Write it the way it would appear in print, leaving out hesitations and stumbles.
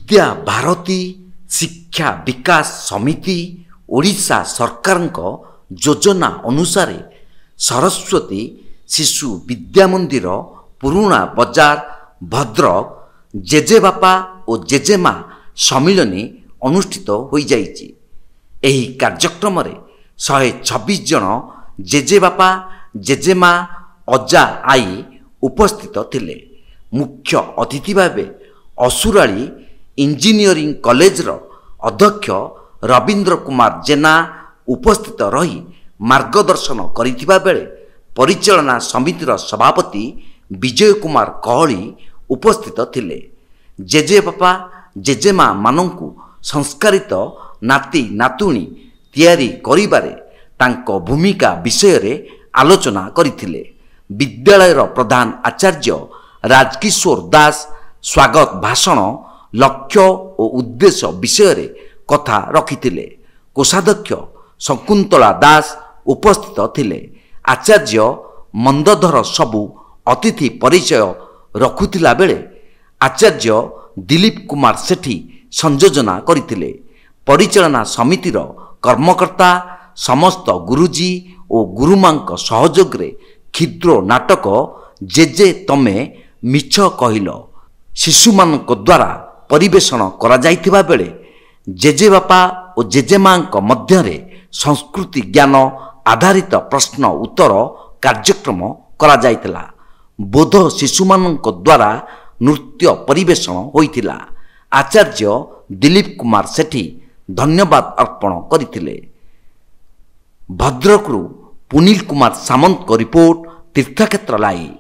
विद्या भारती शिक्षा विकास समिति ओडिशा सरकारଙ୍କ योजना अनुसार सरस्वती शिशु विद्या मंदिर पुरुणा बजार भद्रक जेजेबापा और जेजेमा सम्मिलनी अनुष्ठित हो जाइछि। एही कार्यक्रम रे 126 जन जेजेबापा जेजेमा अजा आई उपस्थित थिले। मुख्य अतिथि भावे असुराली इंजीनियरिंग कॉलेज रो अध्यक्ष रवींद्र कुमार जेना उपस्थित रही मार्गदर्शन करिथिबा बेले परिचालना समितिर सभापति विजय कुमार कहली उपस्थित थिले। जेजेबापा जेजेमा मानंकु संस्कारित नाती नातुणी तैयारी करिबारे तांको भूमिका विषय रे आलोचना करिथिले। विद्यालयर प्रधान आचार्य राजकिशोर दास स्वागत भाषण लक्ष्य और उद्देश्य विषय रे कथा रखिथिले। कोषाध्यक्ष शकुंतला दास उपस्थित थिले। आचार्य मंदधर सबु अतिथि परिचय रखुथिला बेले आचार्य दिलीप कुमार सेठी संयोजना करिथिले। परिचालना समितिर कर्मकर्ता समस्त गुरुजी और गुरुमांक सहयोग रे क्षुद्र नाटक जेजे तमे मिछ कहिल शिशुमानक द्वारा परिवेषण करा जाइथिबा बेले जेजेबापा और जेजेमांक मध्यरे संस्कृति ज्ञान आधारित प्रश्न उत्तर कार्यक्रम करा जाइतिला। बोध शिशुमानक द्वारा नृत्य परिवेषण होइतिला। आचार्य दिलीप कुमार सेठी धन्यवाद अर्पण करिथिले। भद्रकरू पुनील कुमार सामंत को रिपोर्ट तीर्थक्षेत्र लाइव।